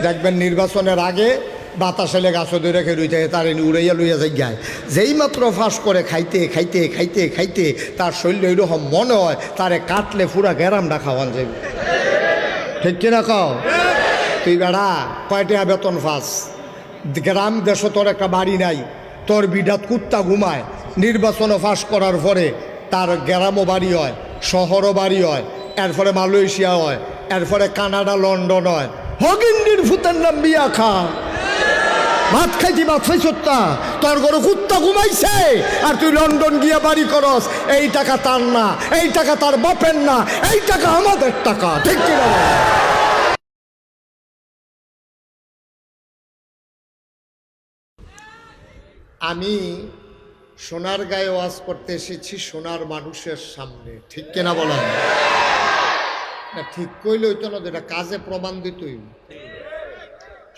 দেখবেন নির্বাচনের আগে বাতাস এলে গাছ ধরে রেখে রুইতে তার উড়াইয়া লইয়া যাই গায় যেই মাত্র ফাঁস করে খাইতে খাইতে খাইতে খাইতে তার শরীর এরকম মনে হয় তারে কাটলে পুরা গ্যারামটা খাওয়ান যাবে। ঠিক কিনা কও? তুই বেড়া কয়টা বেতন ফাঁস, গ্রাম দেশ তোর একটা বাড়ি নাই, তোর বিডাত কুত্তা ঘুমায়, নির্বাচনে ফাঁস করার পরে তার গ্রামও বাড়ি হয়, শহরও বাড়ি হয়, এরপরে মালয়েশিয়া হয়, এরপরে কানাডা লন্ডন হয়। হগিন্দির ফুতের নাম বিয়া খা, ভাত খাইছি ভাত খাইছত্তা, তোর ঘরে কুত্তা ঘুমাইছে আর তুই লন্ডন গিয়া বাড়ি করস। এই টাকা তার না, এই টাকা তার বাপের না, এই টাকা আমাদের টাকা। ঠিক কিনা? আমি সোনার গায়ে ওয়াজ করতে এসেছি সোনার মানুষের সামনে। ঠিক কিনা বলেন? না ঠিক কইলে হইতো না, যেটা কাজে প্রমাণ দিতই।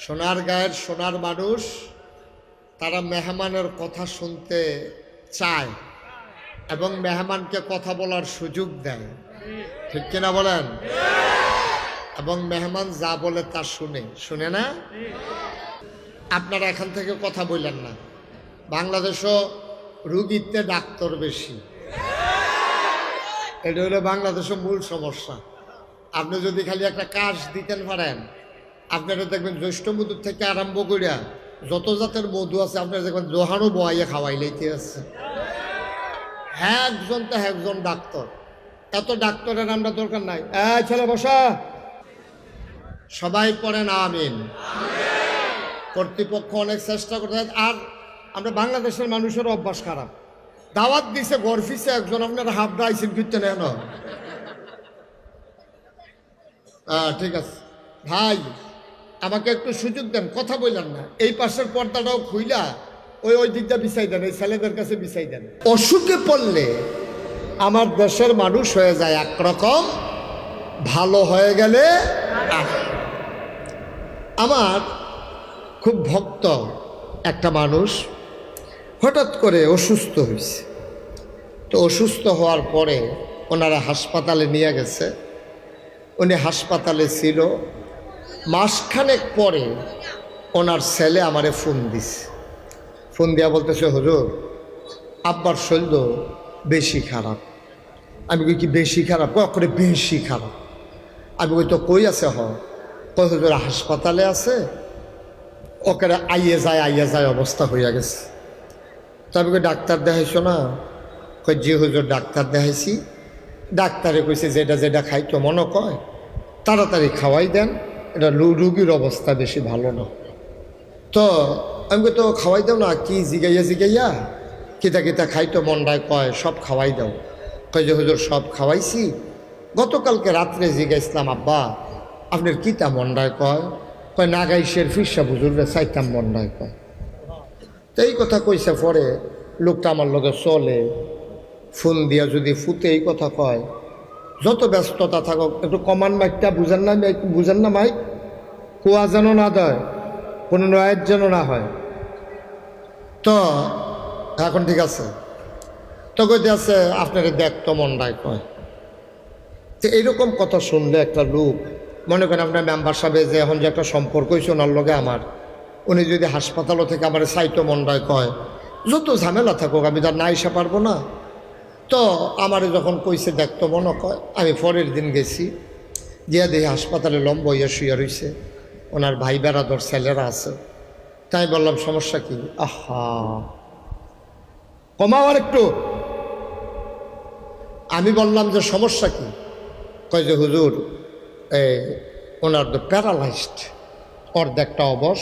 সোনার গায়ের সোনার মানুষ তারা মেহমানের কথা শুনতে চায় এবং মেহমানকে কথা বলার সুযোগ দেয়। ঠিক কিনা বলেন? এবং মেহমান যা বলে তা শুনে না। আপনারা এখান থেকে কথা বললেন না, বাংলাদেশও রুগীতে ডাক্তার বেশি, এটা হলো বাংলাদেশের মূল সমস্যা। আপনি যদি খালি একটা কাজ দিতেন পারেন, আপনারা দেখবেন জ্যৈষ্ঠ মধুর থেকে আরম্ভ করিয়া যত জাতের মধু আছে আপনারা দেখবেন জোহানো বয়াইয়া খাওয়াইলেইতে আছে। একজন তো একজন ডাক্তার, এত ডাক্তারের আমরা দরকার নাই। ছেলে বসা, সবাই পড়েন আমিন। কর্তৃপক্ষ অনেক চেষ্টা করতে, আর আমরা বাংলাদেশের মানুষের অভ্যাস খারাপ। দাওয়াত দিছে গরফিসে একজন, আপনারা হাফডা আইসিন ফিরতে নেন। ঠিক আছে ভাই, আমাকে একটু সুযোগ দেন, কথা বললেন না। এই পাশের পর্দাটাও খুইলা ওই দিকটা বিছাই দেন, এই ছেলেদের কাছে বিছাই দেন। অসুখে পড়লে আমার দেশের মানুষ হয়ে যায় একরকম, ভালো হয়ে গেলে আমার খুব ভক্ত একটা মানুষ হঠাৎ করে অসুস্থ হয়েছে। তো অসুস্থ হওয়ার পরে ওনারা হাসপাতালে নিয়ে গেছে। উনি হাসপাতালে ছিল, মাসখানেক পরে ওনার ছেলে আমারে ফোন দিছে। ফোন দিয়া বলতেছে, হুজুর আব্বার শরীর বেশি খারাপ। আমি কই কি বেশি খারাপ? করে বেশি খারাপ। আমি কই তো কই আছে? কই হুজুর হাসপাতালে আছে, ওকে আইয়ে যায় অবস্থা হইয়া গেছে। তো আমি কই ডাক্তার দেখাইছো না? কই জি হুজুর ডাক্তার দেখাইছি। ডাক্তারে কইছে যেটা যেটা খাইতো মনে কয় তাড়াতাড়ি খাওয়াই দেন, এটা রুগীর অবস্থা বেশি ভালো না। তো আমি কই তো খাওয়াই দাও না। কি জিগাইয়া কিতা কিতা খাইতো মন্ডায় কয় সব খাওয়াই দাও। কয় যে হুজুর সব খাওয়াইছি, গতকালকে রাত্রে জিগাইছিলাম আব্বা আপনার কিতা মন্ডায় কয় নাগাইশের ফিরসা হুজুরে চাইতাম মন্ডায় কয়। তো এই কথা কইছে পরে লোকটা আমার লগে চলে, ফোন দিয়া যদি ফুতে এই কথা কয়, যত ব্যস্ততা থাকুক একটু কমান মাইকটা বুঝেন না মাইক, কুয়া যেন না দেয়, কোনো নয়ের যেন না হয়। তো এখন ঠিক আছে, তো কইতে আছে আপনার দেখতো মন্ডায় কয়। তো এইরকম কথা শুনলে একটা লোক, মনে করেন আপনার মেম্বার সাহেব যে এখন যে একটা সম্পর্ক হয়েছে ওনার লগে আমার, উনি যদি হাসপাতালও থেকে আমার সাইতো মন্ডায় কয়, যত ঝামেলা থাকুক আমি তার না এসে পারবো না। তো আমারে যখন কইছে দেখতো মনে কয়, আমি পরের দিন গেছি, গিয়া দেখি হাসপাতালে লম্ব হইয়া শুয়ে রয়েছে, ওনার ভাই বেড়াদর ছেলেরা আছে। তাই বললাম সমস্যা কি? আহা কমাও আর একটু। আমি বললাম যে সমস্যা কি? কয় যে হুজুর ওনার তো প্যারালাইজড, অর্ধেকটা অবশ,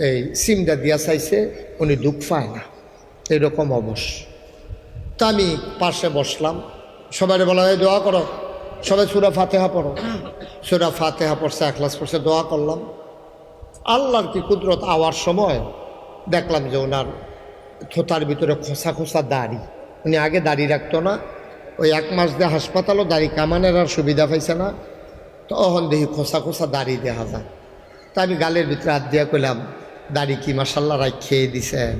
এই সিমটা দিয়া চাইছে, উনি দুঃখ পায় না, এরকম অবশ। তা আমি পাশে বসলাম, সবাই বলা হয় দোয়া করো, সবাই সূরা ফাতিহা পড়ো। সূরা ফাতিহা পড়ছে, ইখলাস পড়ছে, দোয়া করলাম। আল্লাহর কি কুদরত, আওয়ার সময় দেখলাম যে ওনার থোতার ভিতরে খোসা খোসা দাড়ি। উনি আগে দাড়ি রাখতো না, ওই 1 মাস দিয়ে হাসপাতালও দাড়ি কামানের আর সুবিধা পাইছে না, তো অহন দেখি খোসা খোসা দাড়ি দেখা যায়। তা আমি গালের ভিতরে হাত দিয়া কইলাম, দাড়ি কি মাশাল্লাহ রাই খেয়ে দিছেন?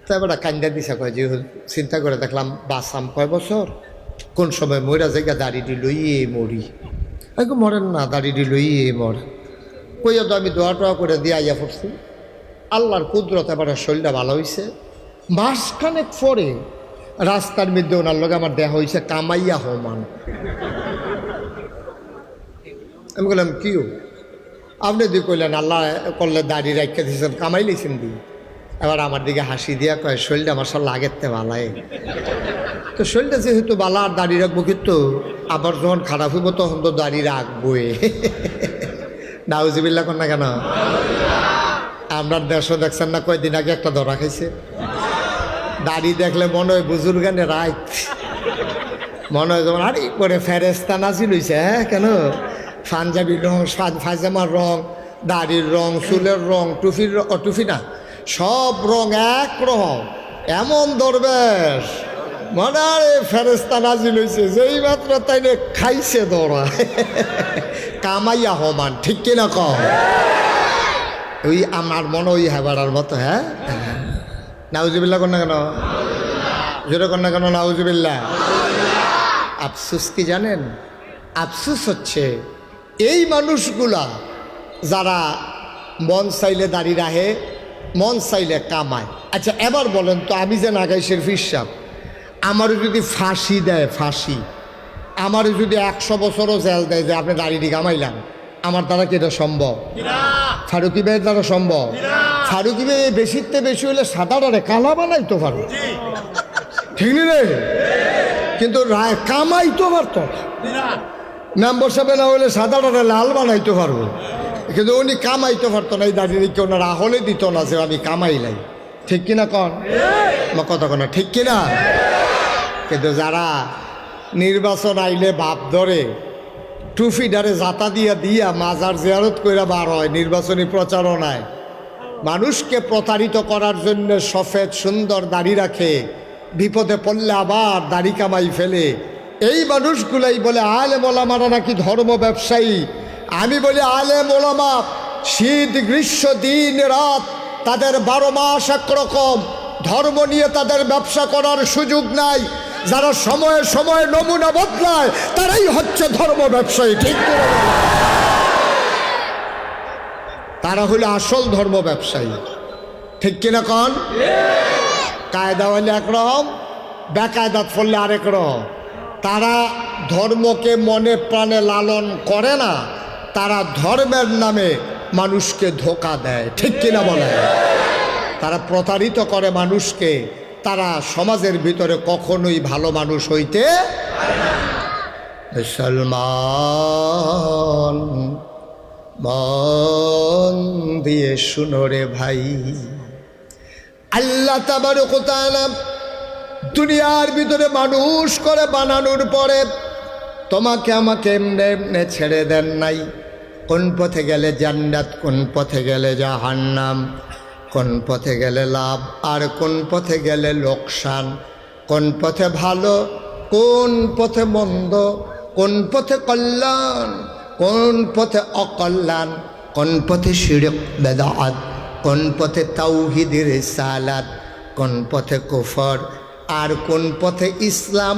তা এবার কান্দা দিছে, কয় যে চিন্তা করে দেখলাম বাঁচাম কয় বছর, কোন সময় মরা জায়গা দাড়িটি লইয়ে মরি। মরেন না, দাড়িটি লইয়ে মরে। কইয়া তো আমি দোয়া টোয়া করে দিয়ে আইয়া পড়ছি। আল্লাহর কুদরত এবার শরীরটা ভালো হয়েছে। মাসখানেক পরে রাস্তার মধ্যে ওনার লোক আমার দেখা হয়েছে কামাইয়া হমান। আমি বললাম কিও? আপনি দুই কইলেন আল্লাহ করলে দাড়ি রাখতে দিয়েছেন, কামাই লিছেন দি। এবার আমার দিকে হাসি দিয়া কয় শরীরটা আমার সব লাগেতে ভালাই। তো শরীরটা যেহেতু বালা আর দাড়ি রাখবো, কিন্তু আবার যখন খারাপ হইব তখন তো দাড়ি রাখবোই। নাউজিবিল্লাহ কর না কেন? আমরা দেশও দেখছেন না, কয়দিন আগে একটা ধরা খাইছে। দাড়ি দেখলে মনে হয় বুজুর্গানে রাইত, মনে হয় যেমন আরে করে ফেরেস্তা নাজিল হইছে। হ্যাঁ কেন? পাঞ্জাবির রং, ফাইজামার রং, দাড়ির রং, চুলের রং, টুপির টুপি না, সব রং এক রকম। এমন দরবেশ মনে হয় ফেরেস্তা নাজিল হইছে, যেই মাত্র তাইলে খাইছে ধরা। কামাইয়া হমান, ঠিক কিনা কম? ওই আমার মনে ওই হেবাড়ার মতো। হ্যাঁ, নাউজুবিল্লাহ কর না কেন? জোরে কর না কেন? নাউজুবিল্লাহ। আফসোস কি জানেন? আফসোস হচ্ছে এই মানুষগুলা যারা মন চাইলে দাড়ি রাখে, মন চাইলে কামায়। আচ্ছা এবার বলেন তো, আমি যে নাগাইশের ফিরসাব, আমারও যদি ফাঁসি দেয়, ফাঁসি, আমারও যদি 100 বছরও জেল দেয় যে আপনি দাড়িটি কামাইলাম, আমার দ্বারা কি এটা সম্ভব? ফারুকি ভাইয়ের দ্বারা সম্ভব? ফারুকি ভাই বেশিতে বেশি হলে সাদাটারে কালা বানাইতো পারো, ঠিক নি রে? কিন্তু কামাইতো পারতো। মেম্বার সাহেব না হলে সাদাটারে লাল বানাইতে পারবো, কিন্তু উনি কামাইতে পারতো না। এই দাঁড়িয়ে কেউ ওনারা হলে দিত না যে আমি কামাইলাই, ঠিক কিনা কন? কথা কন, ঠিক কিনা? কিন্তু যারা নির্বাচন আইলে বাপ ধরে টুফিডারে জাতা দিয়া মাজার জিয়ারত কইরা বার হয় নির্বাচনী প্রচারণায়, মানুষকে প্রতারিত করার জন্য সফেদ সুন্দর দাড়ি রাখে, বিপদে পড়লে আবার দাড়ি কামাই ফেলে। এই মানুষগুলাই বলে আলেম ওলামারা নাকি ধর্ম ব্যবসায়ী। আমি বলি আলেম ওলামা শীত গ্রীষ্ম দিন রাত তাদের 12 মাস একরকম, ধর্ম নিয়ে তাদের ব্যবসা করার সুযোগ নাই। যারা সময়ে সময়ে নমুনা বদলায় তারাই হচ্ছে ধর্ম ব্যবসায়ী, ঠিক করে? তারা হলো আসল ধর্ম ব্যবসায়ী, ঠিক কিনা কন? কায়দা হলে একরকম, বেকায়দাত ফললে আরেক রকম। তারা ধর্মকে মনে প্রাণে লালন করে না, তারা ধর্মের নামে মানুষকে ধোঁকা দেয়, ঠিক কিনা বলে? তারা প্রতারিত করে মানুষকে, তারা সমাজের ভিতরে কখনোই ভালো মানুষ হইতে। মুসলমান মন দিয়ে শুনো রে ভাই, আল্লাহ তাবারক ওয়া তাআলা দুনিয়ার ভিতরে মানুষ করে বানানোর পরে তোমাকে আমাকে এমনি এমনি ছেড়ে দেন নাই। কোন পথে গেলে জান্নাত, কোন পথে গেলে জাহান্নাম, কোন পথে গেলে লাভ আর কোন পথে গেলে লোকসান, কোন পথে ভালো, কোন পথে মন্দ, কোন পথে কল্যাণ, কোন পথে অকল্যাণ, কোন পথে শিরক বেদাত, কোন পথে তাওহীদের রিসালাত, কোন পথে কুফর আর কোন পথে ইসলাম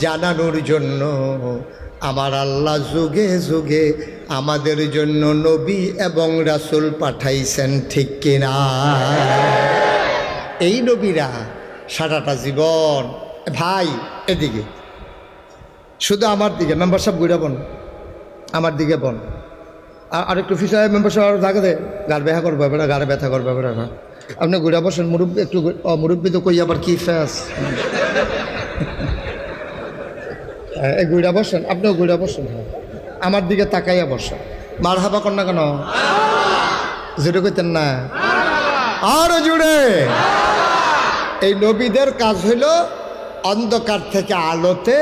জানানোর জন্য আমার আল্লাহ যুগে যুগে আমাদের জন্য নবী এবং রাসূল পাঠাইছেন, ঠিক কিনা? এই নবীরা সারাটা জীবন, ভাই এদিকে শুধু আমার দিকে, মেম্বার সাহেব ঘুরে বন, আমার দিকে বন, আর একটু ফিসায় মেম্বার সাহেব আরো জায়গা দেয়, গাড় ব্যথা করবে বেড়া, গাড়ে ব্যথা করবে বেড়া না, আপনি ঘুরে বসেন। মুরব্বী একটু, মুরব্বী তো কই আবার কি ফ্যাস, ঘুরে বসেন, আপনিও ঘুরে বসেন, হ্যাঁ আমার দিকে তাকাইয়া বসেন। মার হাবা কর না কেন? জুড়ে কইতেন না? আরো জুড়ে। এই নবীদের কাজ হইল অন্ধকার থেকে আলোতে,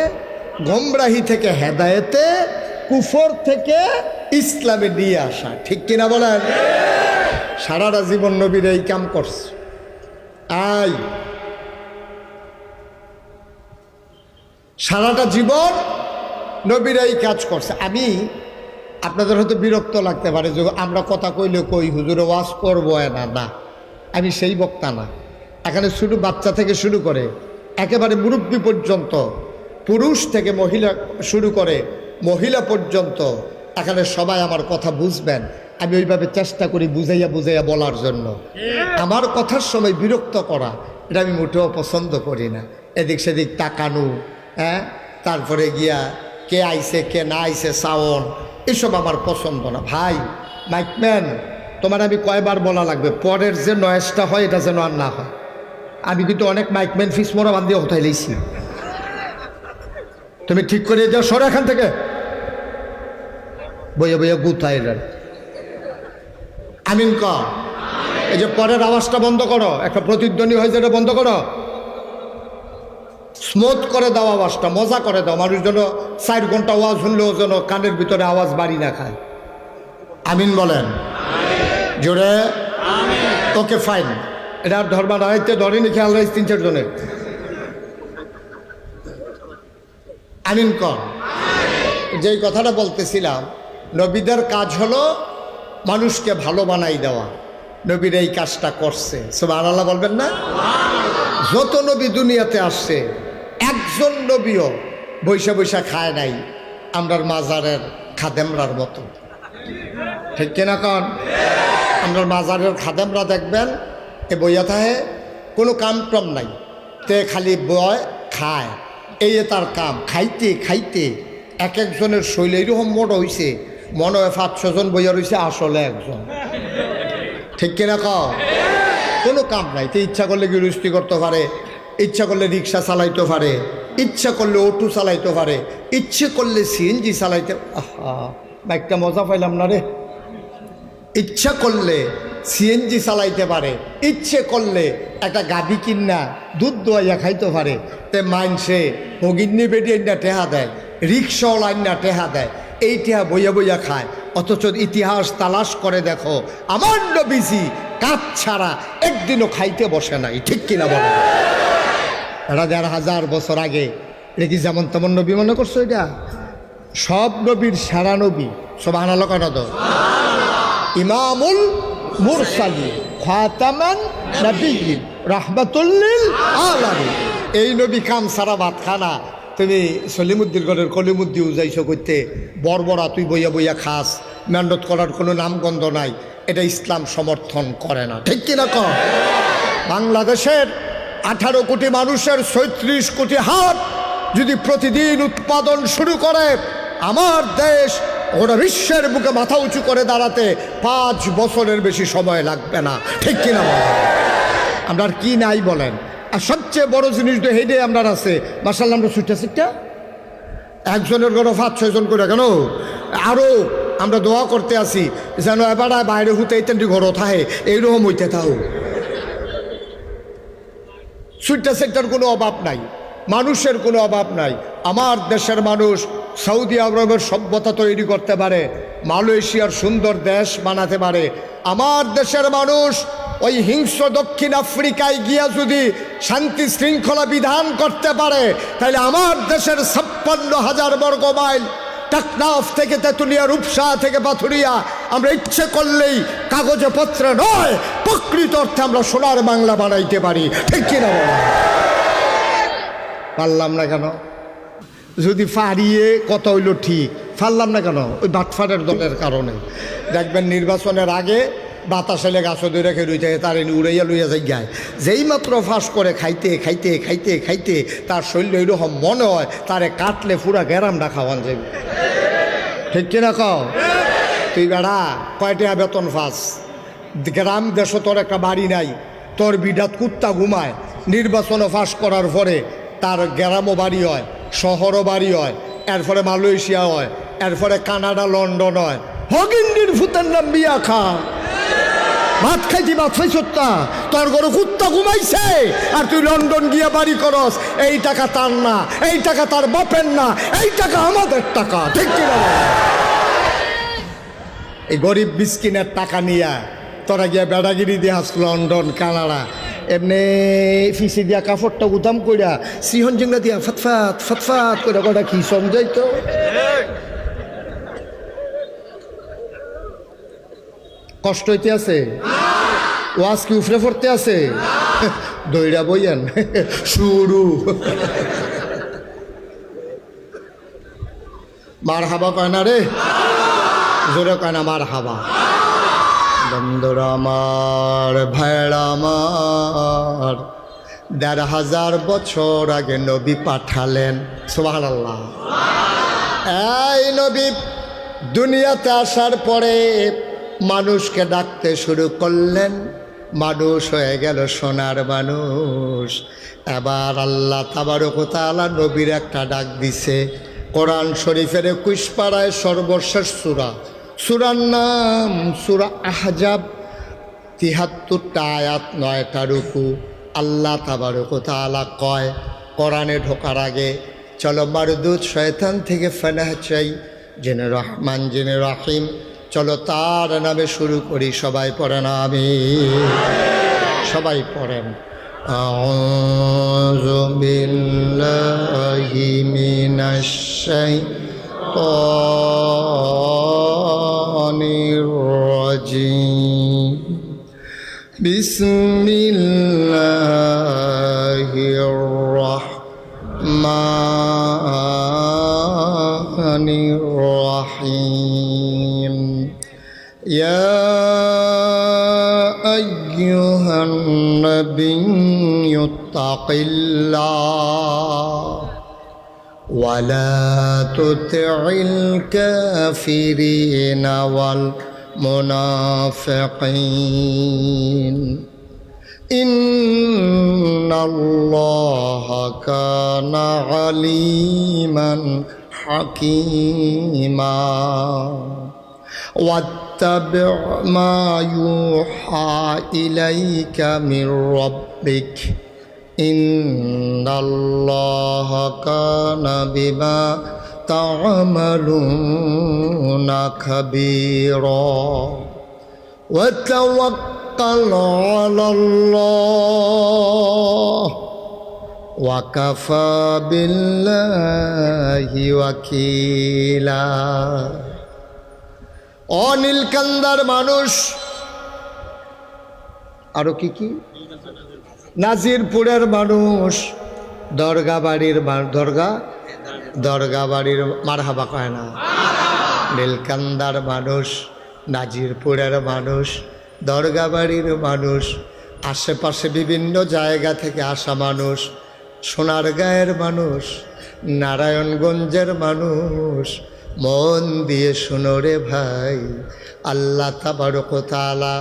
গোমরাহি থেকে হেদায়েতে, কুফর থেকে ইসলামে নিয়ে আসা, ঠিক কিনা বলেন? সারাটা জীবন নবীর এই কাম করছে। সারাটা জীবন নবীর এই কাজ করছে। আমি আপনাদের হয়তো বিরক্ত লাগতে পারে যে আমরা কথা কইলে কই হুজুরে ওয়াজ করবো না, না আমি সেই বক্তা না। এখানে শুধু বাচ্চা থেকে শুরু করে একেবারে মুরব্বী পর্যন্ত, পুরুষ থেকে মহিলা শুরু করে মহিলা পর্যন্ত, এখানে সবাই আমার কথা বুঝবেন। আমি ওইভাবে চেষ্টা করি বুঝাইয়া বুঝাইয়া বলার জন্য। আমার কথার সময় বিরক্ত করা এটা আমি মোটেও পছন্দ করি না। এদিক সেদিক তাকানো, হ্যাঁ, তারপরে গিয়া কে আইছে কে না আইছে সাউন্ড, এসব আমার পছন্দ না। ভাই মাইকম্যান, তোমার আমি কয়বার বলা লাগবে পরের যে নয়েজটা হয় এটা যেন আর না হয়। আমি কিন্তু অনেক মাইকম্যান ফিস মোড়া বাদ দিয়ে কোথায় লেছি, তুমি ঠিক করে যাও, সর এখান থেকে, বইয়া বইয়া গুথায় যান। আমিন ক, এই যে পরের আওয়াজটা বন্ধ করো, একটা প্রতিধ্বনি হয়েছে এটা বন্ধ করো, স্মুথ করে দাও আওয়াজটা, মজা করে দাও, মানুষ যেন 4 ঘন্টা আওয়াজ শুনলেও যেন কানের ভিতরে আওয়াজ বাড়ি না খায়। আমিন বলেন জোরে। ওকে ফাইন, এটা ধরবা দাঁড়াইতে ধরেনি, খেয়াল রাখছি 3-4 জনের। আমিন কর। যেই কথাটা বলতেছিলাম, নবীদের কাজ হলো মানুষকে ভালো বানাই দেওয়া। নবীর এই কাজটা করছে, সুবহানাল্লাহ বলবেন না? যত নবী দুনিয়াতে আসছে একজন নবীও বৈশা বৈশা খায় নাই আমরার মাজারের খাদেমরার মতো, ঠিক কিনা কন? আমরার মাজারের খাদেমরা দেখবেন এ বইয়া থাকে, কোনো কাম টম নাই, তে খালি বয় খায়, এই তার কাম। খাইতে খাইতে এক একজনের শৈল এরকম মোট হয়েছে, মনে হয় 5-6 জন বইয়া রয়েছে, আসলে একজন, ঠিক কিনা কও? কোনো কাম নাই, তে ইচ্ছা করলে গৃহস্থী করতে পারে, ইচ্ছা করলে রিক্সা চালাইতে পারে, ইচ্ছা করলে অটো চালাইতে পারে, ইচ্ছে করলে সিএনজি চালাইতে। আহা, বাইকটা মজা পাইলাম না রে। ইচ্ছা করলে সিএনজি চালাইতে পারে, ইচ্ছে করলে একটা গাভী কিনা দুধ দোয়াইয়া খাইতে পারে। তে মাইনসে ভগিন্নি বেডিয়ে না টেহা দেয়, রিক্সাওয়ালা না টেহা দেয়, এই টেহা বইয়া বইয়া খায়। অথচ ইতিহাস তালাশ করে দেখো, আমার নবীজি কাজ ছাড়া একদিনও খাইতে বসে নাই, ঠিক কিনা বলে? এটা 1500 বছর আগে, এটা কি যেমন তেমন নবী মনে করছো? এটা সব নবীর সেরা নবী, সুবহানাল্লাহ কেন তো? ইমামুল মুরসালিন খাতামান নবিয়্যিন রাহমাতুল লিল আলামিন। এই নবী কাম সারা ভাত খানা। তুমি সলিমুদ্দিন গড়ের কলিমুদ্দি উজাইছো করতে, বড়বড়া তুই বইয়া বইয়া খাস, মেহনত করার কোনো নামগন্ধ নাই, এটা ইসলাম সমর্থন করে না, ঠিক কিনা কর? বাংলাদেশের 18 কোটি মানুষের 36 কোটি হাট যদি প্রতিদিন উৎপাদন শুরু করে, আমার দেশ ওরা বিশ্বের বুকে মাথা উঁচু করে দাঁড়াতে 5 বছরের বেশি সময় লাগবে না, ঠিক কিনা বলেন? আমরা আর কি নাই বলেন? আর সবচেয়ে বড় জিনিস তো হেডে আমরা আছে, মাশাআল্লাহ, আমরা ছুটটা একজনের ঘরে 5-6 জন করে, কেন আরও আমরা দোয়া করতে আসি যেন এবার বাইরে হুতে ঘর থাকে, এইরকম হইতে থাও। সুইটটা সেক্টর কোনো অভাব নাই, মানুষের কোনো অভাব নাই। আমার দেশের মানুষ সৌদি আরবের সভ্যতা তৈরি করতে পারে, মালয়েশিয়ার সুন্দর দেশ বানাতে পারে। আমার দেশের মানুষ ওই হিংস্র দক্ষিণ আফ্রিকায় গিয়া যদি শান্তি শৃঙ্খলা বিধান করতে পারে, তাহলে আমার দেশের 56,000 বর্গ মাইল টেকনাফ থেকে তেঁতুলিয়া, রূপসা থেকে পাথুরিয়া, আমরা ইচ্ছে করলেই কাগজে পত্রে নয় প্রকৃত অর্থে আমরা সোনার বাংলা বানাইতে পারি, ঠিক কিনা বলো? পারলাম না কেন? যদি ফারিয়ে কথা হইল ঠিক, ফারলাম না কেন? ওই বাটফারের দলের কারণে। দেখবেন নির্বাচনের আগে বাতাস এলে গাছ ধরে রেখে রইতে, তার উড়াইয়া লইয়া যাই গায়, যেই মাত্র ফাঁস করে খাইতে খাইতে খাইতে খাইতে তার শরীর এরকম মনে হয় তারে কাটলে পুরা গ্যারামটা খাওয়ান যাবে, ঠিক কিনা কও? তুই বেড়া কয়টা বেতন ফাঁস, গ্রাম দেশ তোর একটা বাড়ি নাই, তোর বিডাত কুত্তা ঘুমায়, নির্বাচনে ফাঁস করার পরে তার গ্রামও বাড়ি হয়, শহরও বাড়ি হয়, এরপরে মালয়েশিয়া হয়, এরপরে কানাডা, লন্ডন হয়। হগিন্দির ফুতের নাম বিয়া খা, ভাত খাইছি, ভাত খাইছত্তা, তোর ঘরে কুত্তা ঘুমাইছে আর তুই লন্ডন গিয়া বাড়ি করস। এই টাকা তার না, এই টাকা তার বাপের না, এই টাকা আমাদের টাকা, ঠিক কিনা? এই গরিব মিসকিনের টাকা নিয়া তোরা গিয়া বেড়াগিরি দিয়ে হাস লন্ডন, কানাডা, এমনি ফিসি দিয়া কাপড়টা গুদাম কইরা সিহন জিংলা দিয়া ফাতফাত ফাতফাত করে কটা কি সমঝাইতো? কষ্ট হইতে আছে, ওয়াজ কি উফরে পড়তে আছে? দইরা বইয়েন শুরু। মার হাবা কয় না রে, জোরে কয় না মার হাবা। বন্ধুরা আমার, ভাইরা আমার, ১,৫০০ বছর আগে নবী পাঠালেন। সুবহানাল্লাহ। এই নবী দুনিয়াতে আসার পরে মানুষকে ডাকতে শুরু করলেন, মানুষ হয়ে গেল সোনার মানুষ। এবার আল্লাহ তাবারক ওয়া তাআলা নবীর একটা ডাক দিছে। কোরআন শরীফের ২১ পারায় সর্বশেষ সূরা, সূরার নাম সূরা আহজাব, ৭৩টা আয়াত, ৯টা রুকু। আল্লাহ তাবারক ওয়া তাআলা কয় কোরআনে ঢোকার আগে, চলো মারদুদ শয়তান থেকে ফেনাহ চাই, যিনি রহমান যিনি রহিম, চলো তার নামে শুরু করি। সবাই পড়েন আমিন, সবাই পড়েন। আউযু বিল্লাহি মিনাশ শাইতানির রাজিম। বিসমিল্লাহির রাহমানির রাহিম। ইয়া আইয়ুহান নাবিয়্যু তাকিল্লাহ ওয়া লা তুতি'ল কাফিরিনা ওয়াল মুনাফিকিন ইন্নাল্লাহা কানা আলিমান হাকীমা ওয়াত্তাবি' মা ইউহা ইলাইকা মির রাব্বিক ইন্নাল্লাহা কানা বিমা তা'মালুনা খাবীরা ওয়া তাওয়াক্কাল আলাল্লাহ ওয়া কাফা বিল্লাহি ওয়াকিলা। অনীলকান্দার মানুষ, আরো কি কি, নাজিরপুরের মানুষ, দরগা বাড়ির দরগা বাড়ির মারহাবা কয় না, নীলকান্দার মানুষ, নাজিরপুরের মানুষ, দরগা বাড়ির মানুষ, আশেপাশে বিভিন্ন জায়গা থেকে আসা মানুষ, সোনারগাঁয়ের মানুষ, নারায়ণগঞ্জের মানুষ, মন দিয়ে শুনো রে ভাই। আল্লাহ তাবারক ওয়া তাআলা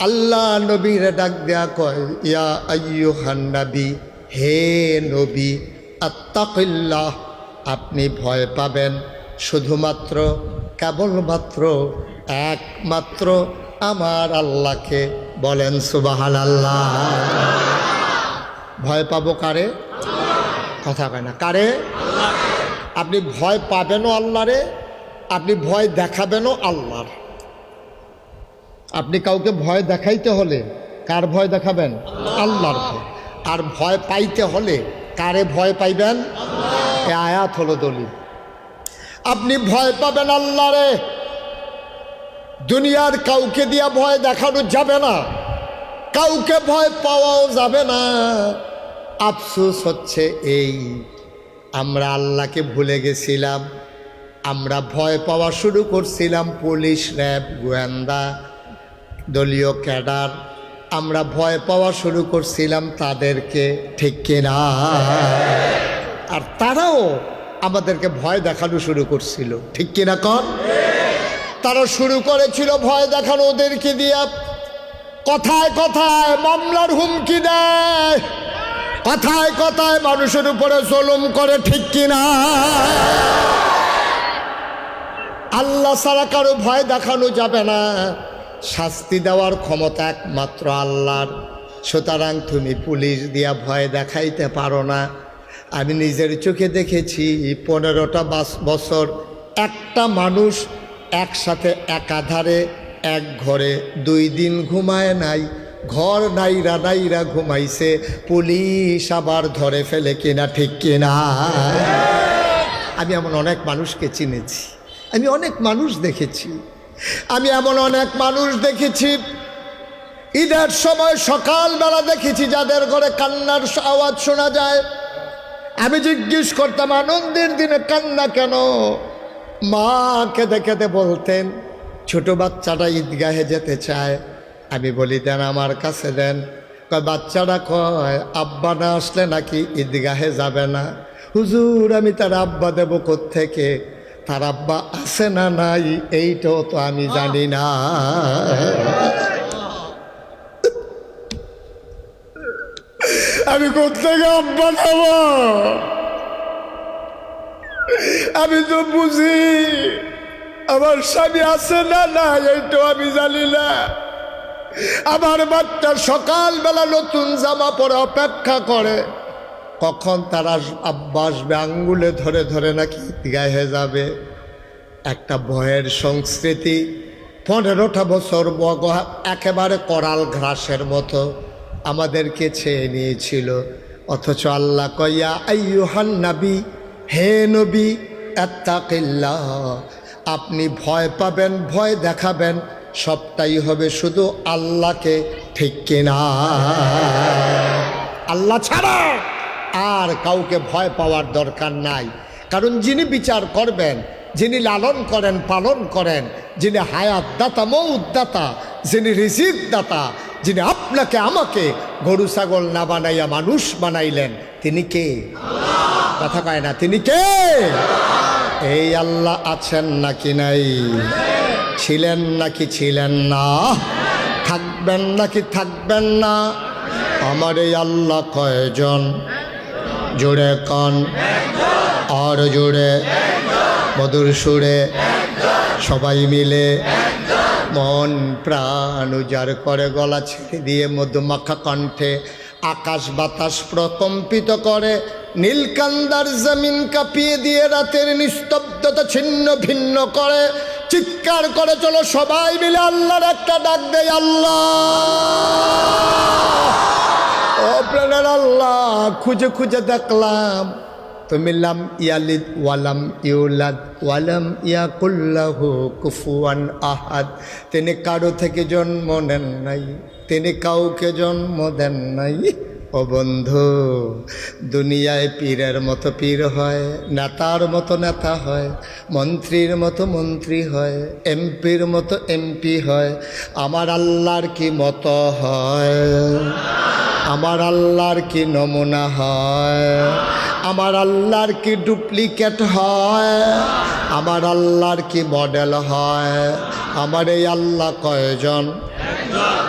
আল্লাহ নবীর ডাক দেয়া কয়, ইয়া আইয়ুহান নবী, হে নবী, আত্তাকিল্লাহ, আপনি ভয় পাবেন শুধুমাত্র, কেবলমাত্র, একমাত্র আমার আল্লাহকে। বলেন সুবহানাল্লাহ। ভয় পাবো কারে? কথা কয় না, কারে? আপনি ভয় পাবেনও আল্লাহরে, আপনি ভয় দেখাবেনও আল্লাহর। আপনি কাউকে ভয় দেখাইতে হলে কার ভয় দেখাবেন? আল্লাহর ভয়। আর ভয় পাইতে হলে কারে ভয় পাইবেন? এ আয়াত হলো দলিল। আপনি ভয় পাবেন আল্লাহরে, দুনিয়ার কাউকে দিয়া ভয় দেখানো যাবে না, কাউকে ভয় পাওয়াও যাবে না। আফসোস হচ্ছে এই, আমরা আল্লাহকে ভুলে গেছিলাম, আমরা ভয় পাওয়া শুরু করছিলাম পুলিশ, র্যাব, গোয়েন্দা, দলীয় ক্যাডার, আমরা ভয় পাওয়া শুরু করছিলাম তাদেরকে, ঠিক কিনা? আর তারাও আমাদেরকে ভয় দেখানো শুরু করছিল, ঠিক কিনা কন? তারা শুরু করেছিল ভয় দেখানো ওদেরকে দিয়া, কথায় কথায় মামলার হুমকি দেয়, কথায় কথায় মানুষের উপরে জুলুম করে, ঠিক কিনা? আল্লাহ ছাড়া কারো ভয় দেখানো যাবে না, শাস্তি দেওয়ার ক্ষমতা একমাত্র আল্লাহর। সুতরাং তুমি পুলিশ দিয়া ভয় দেখাইতে পারো না। আমি নিজের চোখে দেখেছি 15টা বছর একটা মানুষ একসাথে একাধারে এক ঘরে 2 দিন ঘুমায় নাই, ঘর নাইরা নাইরা ঘুমাইছে, পুলিশ আবার ধরে ফেলে, কিনা ঠিক কিনা? আমি এমন অনেক মানুষকে চিনেছি, আমি অনেক মানুষ দেখেছি, আমি এমন অনেক মানুষ দেখেছি ঈদের সময় সকালবেলা দেখেছি যাদের ঘরে কান্নার আওয়াজ শোনা যায়। আমি জিজ্ঞেস করতাম, আনন্দের দিনে কান্না কেন? মা কেঁদে কেঁদে বলতেন, ছোট বাচ্চাটা ঈদগাহে যেতে চায়, আমি বলি দেন আমার কাছে দেন। কয় বাচ্চাটা কয় আব্বা না আসলে নাকি ঈদগাহে যাবে না। হুজুর আমি তার আব্বা দেব কোত্থেকে? তার আব্বা আছে না নাই এইটাও তো আমি জানি না। আমি কোত্থেকে আব্বা দেব? আমি তো বুঝি আমার স্বামী আছে না নাই এইটাও আমি জানি না। আমার বাচ্চা সকালবেলা নতুন জামা পরে অপেক্ষা করে কখন তারা আব্বা আসবে, আঙ্গুলে ধরে ধরে নাকি ঈদগাহে যাবে। একটা ভয়ের সংস্কৃতি 15টা বছর একেবারে করাল ঘাসের মতো আমাদেরকে ছেয়ে নিয়েছিল। অথচ আল্লাহ কয়া আইয়ুহান নবী, হে নবী আত্তাকিল্লাহ, আপনি ভয় পাবেন, ভয় দেখাবেন, সবটাই হবে শুধু আল্লাহকে, ঠিক কিনা? আল্লাহ ছাড়া আর কাউকে ভয় পাওয়ার দরকার নাই। কারণ যিনি বিচার করবেন, যিনি লালন করেন পালন করেন, যিনি হায়াত দাতা মৌত দাতা, যিনি রিজিক দাতা, যিনি আপনাকে আমাকে গরু ছাগল না বানাইয়া মানুষ বানাইলেন, তিনি কে? কথা কয় না, তিনি কে? এই আল্লাহ আছেন নাকি নাই? ছিলেন নাকি ছিলেন না? থাকবেন নাকি থাকবেন না? আমার এই আল্লাহ কয়জন? জোরে কন, আর জোরে মধুর সুরে সবাই মিলে মন প্রাণ উজাড় করে গলা ছেড়ে দিয়ে মধুমাখা কণ্ঠে আকাশ বাতাস প্রকম্পিত করে, নীলকান্দার জমিন কাঁপিয়ে দিয়ে রাতের নিস্তব্ধতা ছিন্ন ভিন্ন করে, চিৎকার করে চলো সবাই মিলে আল্লাহর একটা ডাক দেয়, আল্লাহ ও প্রাণের আল্লাহ। খুঁজে খুঁজে দেখলাম তুমি লাম ইয়ালিদ ওয়ালাম ইউলাদ ওয়ালাম ইয়াকুল্লাহু কুফুয়ান আহাদ, তিনি কারো থেকে জন্ম নেন নাই, তিনি কাউকে জন্ম দেন নাই। ও বন্ধু, দুনিয়ায় পীরের মতো পীর হয়, নেতার মতো নেতা হয়, মন্ত্রীর মতো মন্ত্রী হয়, এমপির মতো এমপি হয়, আমার আল্লাহর কি মতো হয়? আমার আল্লাহর কি নমুনা হয়? আমার আল্লাহর কি ডুপ্লিকেট হয়? আমার আল্লাহর কি মডেল হয়? আমার এই আল্লাহ কয়জন?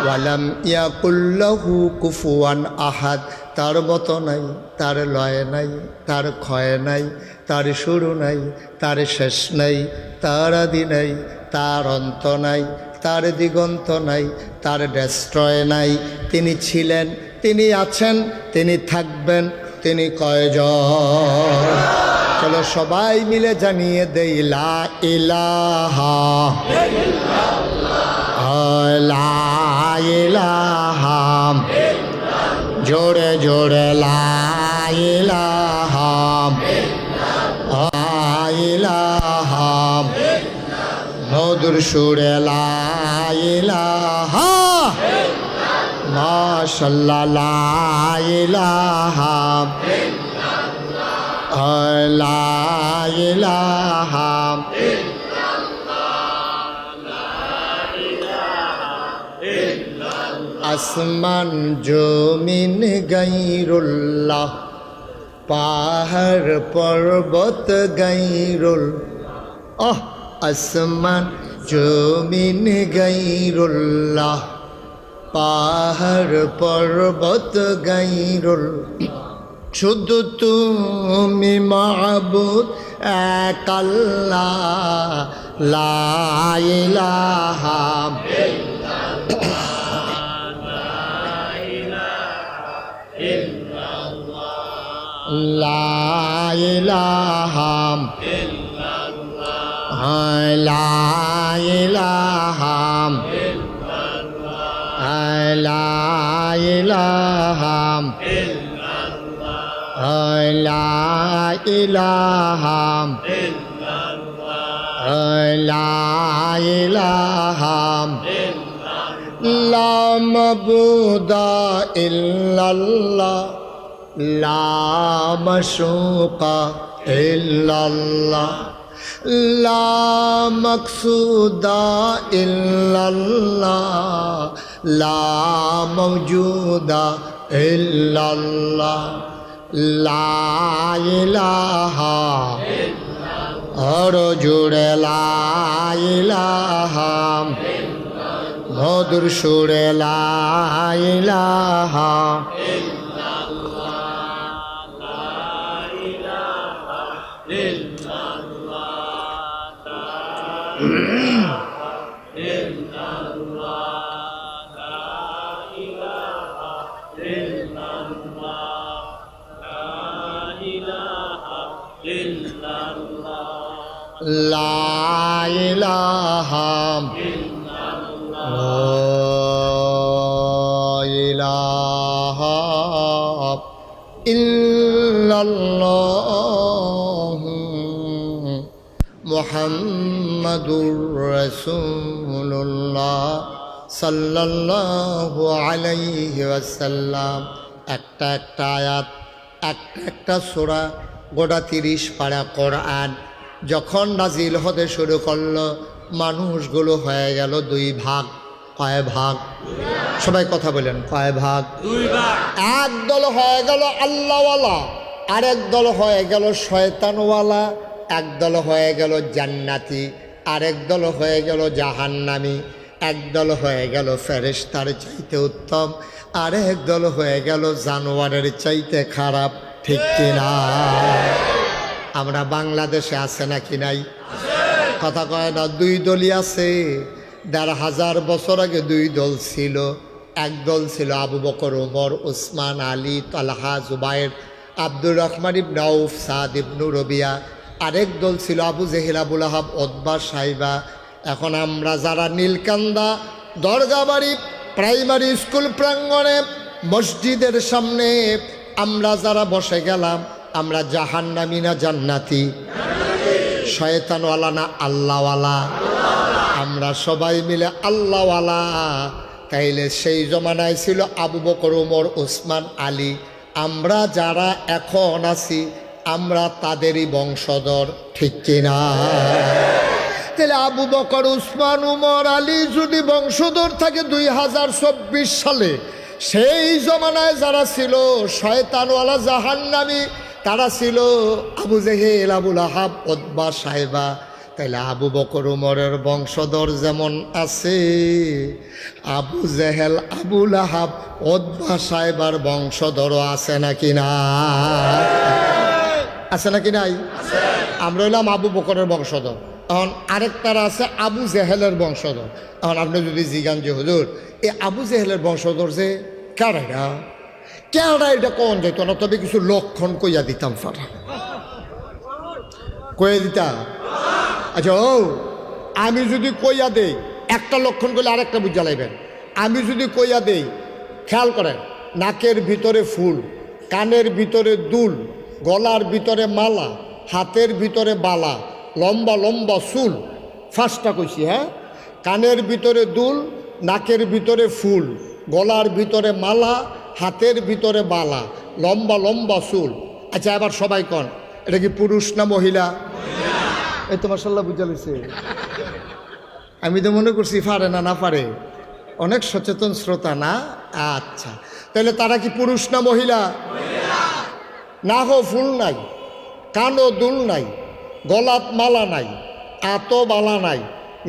ওয়ালাম ইয়াকুল্লাহু কুফুয়ান আহাদ, তার মতো নাই, তার লয় নাই, তার ক্ষয় নাই, তার শুরু নাই, তার শেষ নাই, তার আদি নাই, তার অন্ত নাই, তার দিগন্ত নাই, তার ডেস্ট্রয় নাই। তিনি ছিলেন, তিনি আছেন, তিনি থাকবেন, তিনি কয়জন? চলো সবাই মিলে জানিয়ে দেই লা ইলাহা লা ইলাহা, জোরে জোরে লা ইলাহা লা ইলাহা, মধুর সুরে লা ইলাহা, মাশাআল্লাহ লা ইলাহা লা ইলাহা আসমান জমিন গাইরুল্লাহ, পাহাড় পর্বত গাইরুল, আসমান জমিন গাইরুল্লাহ, পাহাড় পর্বত গাইরুল, শুধু তুমি মাবুদ এক আল্লাহ, লা ইলাহা লা ইলাহা লা ইলাহা লা ইলাহা লা ইলাহা লা ইলাহা লা মাবুদা ইল্লাল্লাহ, লা মাশুকা ইল্লাল্লাহ, লা মাকসুদা ইল্লাল্লাহ, লা মাওজুদা ইল্লাল্লাহ, লা ইলাহা আর জুড়ে লা ইলাহা, মধুর সুরে লা ইলাহা লা ইলাহা লা ইলাহা ইল্লাল্লাহ মুহাম্মাদুর রাসূলুল্লাহ সাল্লাল্লাহু আলাইহি ওয়াসাল্লাম। একটা একটা আয়াত, একটা একটা সূরা, গোটা 30 পারা কোরআন যখন নাজিল হতে শুরু করলো, মানুষগুলো হয়ে গেল দুই ভাগ। কয় ভাগ? সবাই কথা বলেন, কয় ভাগ? দুই ভাগ। এক দল হয়ে গেল আল্লাহওয়ালা, আরেক দল হয়ে গেল শয়তানওয়ালা, এক দল হয়ে গেল জান্নাতি, আরেক দল হয়ে গেল জাহান্নামী, এক দল হয়ে গেল ফেরেশতার চাইতে উত্তম, আরেক দল হয়ে গেল জানোয়ারের চাইতে খারাপ। ঠিক কিনা? আমরা বাংলাদেশে আছে নাকি নাই? কথা কয় না? দুই দলই আছে। ১,৫০০ বছর আগে দুই দল ছিল। এক দল ছিল আবু বকর, ওমর, উসমান, আলী, তালহা, জুবায়ের, আব্দুর রহমান ইবনে আউফ, সাদ ইবনু রবিয়া। আরেক দল ছিল আবু জেহেল, আবু লাহাব, উতবা, সাইবা। এখন আমরা যারা নীলকান্দা দরগাবাড়ি প্রাইমারি স্কুল প্রাঙ্গণে মসজিদের সামনে আমরা যারা বসে গেলাম, আমরা জাহান্নামী না জান্নাতি? শয়তানওয়ালা না আল্লাহওয়ালা? আমরা সবাই মিলে আল্লাহওয়ালা। তাইলে সেই জমানায় ছিল আবু বকর, ওমর, উসমান, আলী। আমরা যারা এখন আছি আমরা তাদেরই বংশধর। ঠিক কিনা? তাহলে আবু বকর, উসমান, উমর, আলী যদি বংশধর থাকে 2024 সালে, সেই জমানায় যারা ছিল শয়তানওয়ালা জাহান্নামী, তারা ছিল আবু জেহেল, আবু লাহাব, উতবা, সাইবা। তাইলে আবু বকর, উমরের বংশধর যেমন আছে, আবু জেহেল, আবু লাহাব, উতবা, সাইবার বংশধরও আছে নাকি না? আছে নাকি নাই? আমরা হইলাম আবু বকরের বংশধর। এখন আরেকটারা আছে আবু জেহেলের বংশধর। এখন আপনি যদি জিগান যে হুজুর এই আবু জেহেলের বংশধর যে কারা, কেডা এটা কোন যেত না, তবে কিছু লক্ষণ কইয়া দিতাম। ফাটা কইয়া দিতাম। আচ্ছা, ও আমি যদি কইয়া দেই, একটা লক্ষণ করলে আরেকটা বুঝা লাইবেন। আমি যদি কইয়া দেই, খেয়াল করেন, নাকের ভিতরে ফুল, কানের ভিতরে দুল, গলার ভিতরে মালা, হাতের ভিতরে বালা, লম্বা লম্বা চুল। ফার্স্টটা কইছি, হ্যাঁ? কানের ভিতরে দুল, নাকের ভিতরে ফুল, গলার ভিতরে মালা, হাতের ভিতরে বালা, লম্বা লম্বা চুল। আচ্ছা, এবার সবাই কন, এটা কি পুরুষ না মহিলা? এই তো মাশাআল্লাহ বুঝা লইছে। আমি তো মনে করছি পারে না, না পারে। অনেক সচেতন শ্রোতা না? আচ্ছা, তাহলে তারা কি পুরুষ না মহিলা? না হো ফুল নাই, কানো দুল নাই, গলাত মালা নাই, আতো বালা নাই,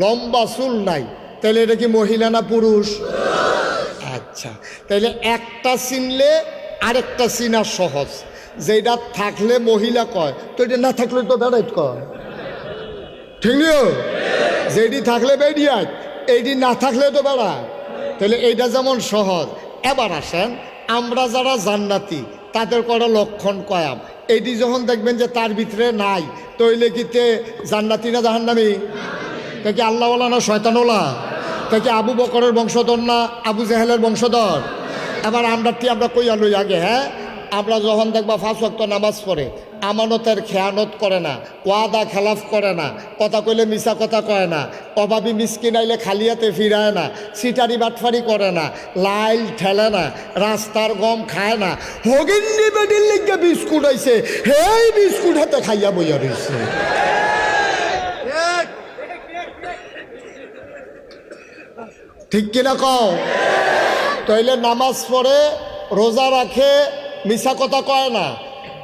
লম্বা চুল নাই, তাহলে এটা কি মহিলা না পুরুষ? আচ্ছা, তাহলে একটা চিনলে আরেকটা চিনা সহজ। যেটা থাকলে মহিলা কয়, তো এটা না থাকলে তো বেড়াইত কয়। ঠিক নিও? যেটি থাকলে বেড়িয়াত, এইটি না থাকলে তো বেড়ায়। তাহলে এইটা যেমন সহজ। এবার আসেন, আমরা যারা জান্নাতি তাদের করা লক্ষণ কয়াম, এইটি যখন দেখবেন যে তার ভিতরে নাই, তইলে কিতে জান্নাতি না জাহান্নামী? তা কি আল্লাহওয়ালা না শয়তানওয়ালা? তা কি আবু বকরের বংশধর না আবু জেহেলের বংশধর? এবার আমরা কইয়া লই আগে, হ্যাঁ? আমরা যখন দেখবা 5 ওয়াক্ত নামাজ পড়ে, আমানতের খেয়ানত করে না, ওয়াদা খেলাফ করে না, কথা কইলে মিছা কথা কয় না, অভাবী মিসকিন আইলে খালিয়াতে ফিরায় না, সিটারি বাটফারি করে না, লাইল ঠেলে না, রাস্তার গম খায় না, হগিন্নি বেডির লিগে বিস্কুট আইছে, হেই বিস্কুট হাতে খাইয়া বইয়া রয়েছে। ঠিক কিনা কও? তাইলে নামাজ পড়ে, রোজা রাখে, মিছা কথা কয় না,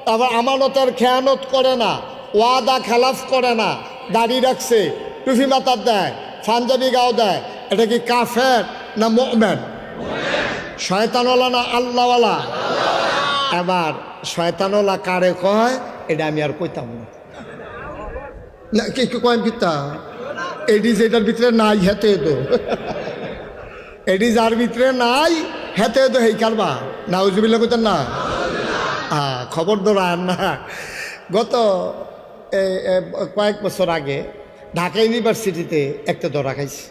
তারপর আমানতের খেয়ানত করে না, ওয়াদা খেলাফ করে না, দাড়ি রাখছে, টুপি মাথার দেয়, পাঞ্জাবি গাও দেয়, এটা কি কাফের না মুমিন? শয়তানওয়ালা না আল্লাহওয়ালা? এবার শয়তানওয়ালা কারে কয় এটা আমি আর কইতাম না। না কি কয়েন পিতা এডি যেটার ভিতরে নাই হেতে তো এডি যার ভিতরে নাই হেতে তো হেই কারবা নাউজুবিল্লাহ কইতেন না। খবর ধরান না। গত কয়েক বছর আগে ঢাকা ইউনিভার্সিটিতে একটা ধরা খাইছে।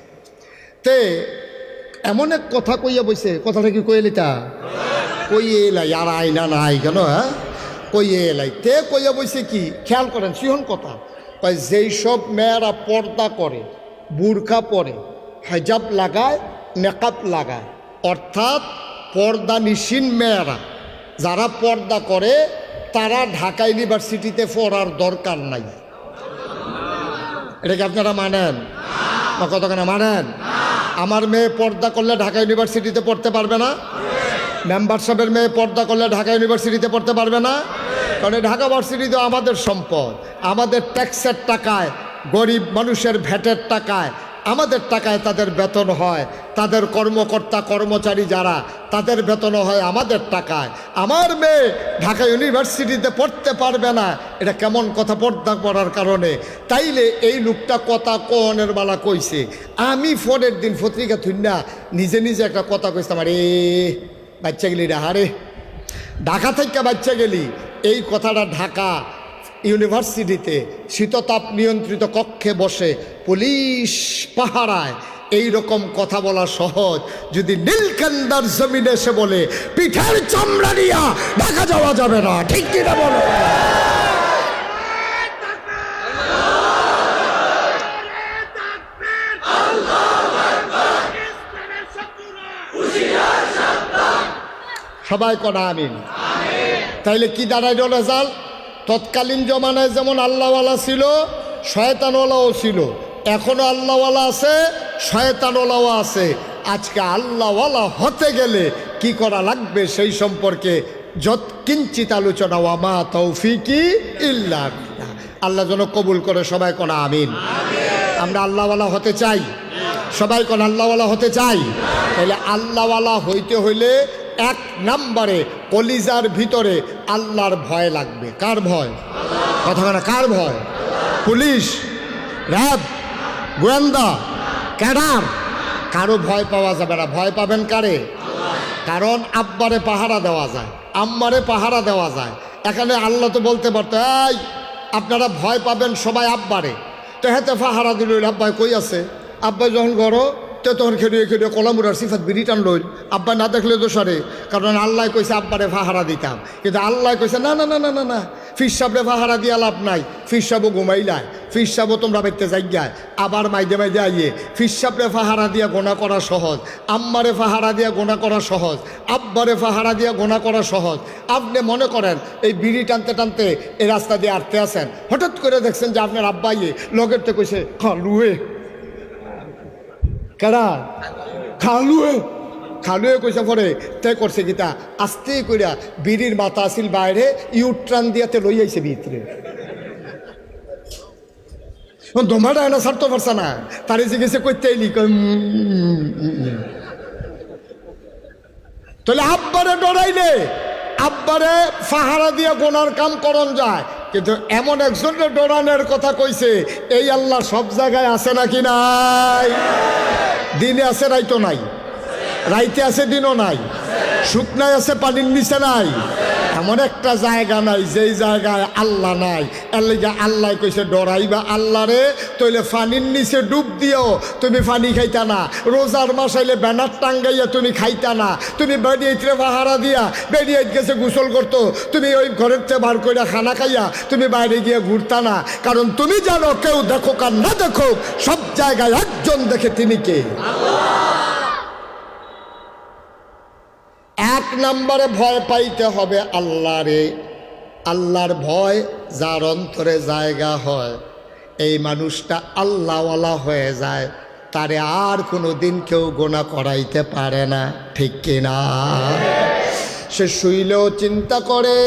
তে এমন এক কথা কইয়া বইছে, কথাটা কি কইয়ে লিতা কইয়ে এলাই আর আইনা নাই কেন? হ্যাঁ কইয়ে এলাই তে কইয়া বইছে কি খেয়াল করেন সিহন কথা কয়, যেই সব মেয়েরা পর্দা করে, বুরকা পরে, হেজাব লাগায়, মেকআপ লাগায়, অর্থাৎ পর্দা নিশিন মেয়েরা যারা পর্দা করে তারা ঢাকা ইউনিভার্সিটিতে পড়ার দরকার নাই। এটা কি আপনারা মানেন না? কতখানা মানেন? আমার মেয়ে পর্দা করলে ঢাকা ইউনিভার্সিটিতে পড়তে পারবে না? মেম্বার সাহেবের মেয়ে পর্দা করলে ঢাকা ইউনিভার্সিটিতে পড়তে পারবে না? কারণ ঢাকা ভার্সিটি তো আমাদের সম্পদ, আমাদের ট্যাক্সের টাকায়, গরিব মানুষের ভ্যাটের টাকায়, আমাদের টাকায় তাদের বেতন হয়, তাদের কর্মকর্তা কর্মচারী যারা তাদের বেতন হয় আমাদের টাকায়। আমার মেয়ে ঢাকা ইউনিভার্সিটিতে পড়তে পারবে না, এটা কেমন কথা? পর্দা করার কারণে। তাইলে এই লোকটা কথা কনের বালা কইছে। আমি পরের দিন পত্রিকা থুইনা নিজে নিজে একটা কথা কইতাম, আরে বাচ্চা গেলি হারে ঢাকা থেকে বাচ্চা গেলি। এই কথাটা ঢাকা ইউনিভার্সিটিতে শীততাপ নিয়ন্ত্রিত কক্ষে বসে পুলিশ পাহারায় এই রকম কথা বলা সহজ। যদি নীলকান্দার জমিনে এসে বলে পিঠের চামড়া নিয়া ঢাকা যাওয়া যাবে না, ঠিক কিনা বলো? সবাই কনা আমিন। তাইলে কি দাঁড়াইল রেজাল্ট? তৎকালীন জমানায় যেমন আল্লাহওয়ালা ছিল, শয়তানওয়ালাও ছিল। এখনো আল্লাহওয়ালা আছে, শয়তানওয়ালাও আছে। আজকে আল্লাহওয়ালা হতে গেলে কি করা লাগবে সেই সম্পর্কে কিঞ্চিত আলোচনা। ওয়ামা তৌফিকি ইল্লা বিল্লাহ। আল্লাহ যেন কবুল করে। সবাই কনা আমিন। আমরা আল্লাহওয়ালা হতে চাই, সবাই কনা আল্লাহওয়ালা হতে চাই। তাহলে আল্লাহওয়ালা হইতে হইলে এক নম্বরে কলিজার ভিতরে আল্লাহর ভয় লাগবে। কার ভয়? কথা না, কার ভয়? পুলিশ, র্যাব, গোয়েন্দা, ক্যাডার, কারো ভয় পাওয়া যাবে না। ভয় পাবেন কারে? কারণ আব্বারে পাহারা দেওয়া যায়, আম্মারে পাহারা দেওয়া যায়। এখানে আল্লাহ তো বলতে পারতো এই আপনারা ভয় পাবেন সবাই আব্বারে, তো হেতে পাহারা দিল। আব্বাই কই আছে? আব্বাই যখন গড় তো তখন খেলিয়ে খেলিয়ে কলামুরার সিফাত বিড়ি টান লইল। আব্বা না দেখলে দোষারে, কারণ আল্লাহ কইছে আব্বারে পাহারা দিতাম। কিন্তু আল্লাহ কইছে না না না না না না, ফির সাবরে পাহারা দিয়া লাভ নাই। ফির সাবও ঘুমাইলায়, ফির সাবও তোমরা বাইতে যাইগায়, আবার মাইদে মাইদে আইয়ে। ফির সাবরে পাহারা দিয়া গোনা করা সহজ, আম্মারে পাহারা দিয়া গোনা করা সহজ, আব্বারে পাহারা দিয়া গোনা করা সহজ। আপনি মনে করেন এই বিড়ি টানতে টানতে এই রাস্তা দিয়ে আটতে আসেন, হঠাৎ করে দেখছেন যে আপনার আব্বাইয়ে লগের তো কইছে খালুয়ে, কেডা খালুয়ে, খালুয়ে কইসা পরে তে করছে গীতা আস্তে কইরা বিড়ির মাথা আসিল বাইরে, ইউট্রান দিয়াতে লই আইছে ভিতরে। দোমাটা এনা ছাড়তে পারছে না, তারে জিজ্ঞেসে করতে এলি। তাহলে আব্বারে ডরাইলে আব্বারে পাহারা দিয়া গোনার কাম করন যায়। কিন্তু এমন একজনের ডরানোর কথা কইছে, এই আল্লাহ সব জায়গায় আছে নাকি নাই? দিনে আছে রাইতো নাই, রাইতে আছে দিনও নাই, শুকনায় আছে পানির নিচে নাই। এমন একটা জায়গা নাই যেই জায়গায় আল্লাহ নাই। এর লিগে আল্লাহ কইছে ডরাইবা আল্লাহ রে, তইলে পানির নিচে ডুব দিও তুমি পানি খাইতা না। রোজার মাস আইলে ব্যানার টাঙ্গাইয়া তুমি খাইতা না। তুমি বেরিয়েছে পাহারা দিয়া, বেরিয়ে গেছে গোসল করতো, তুমি ওই ঘরের চেয়ে বার করে খানা খাইয়া তুমি বাইরে গিয়ে ঘুরতা না। কারণ তুমি জানো কেউ দেখো আর না দেখো সব জায়গায় একজন দেখে, তিনি কে? এক নম্বরে ভয় পাইতে হবে আল্লাহরে। আল্লাহর ভয় যার অন্তরে জায়গা হয়, এই মানুষটা আল্লাহওয়ালা হয়ে যায়। তারে আর কোনো দিন কেউ গোনা করাইতে পারে না, ঠিক কিনা? সে শুইলেও চিন্তা করে,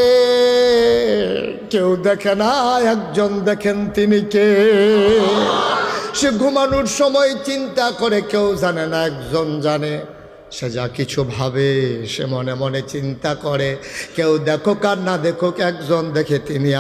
কেউ দেখে না, একজন দেখেন, তিনি কে? সে ঘুমানোর সময় চিন্তা করে, কেউ জানে না, একজন জানে। সে যা কিছু ভাবে সে মনে মনে চিন্তা করে, কেউ দেখুক আর না দেখুক, একজন দেখে, তিনি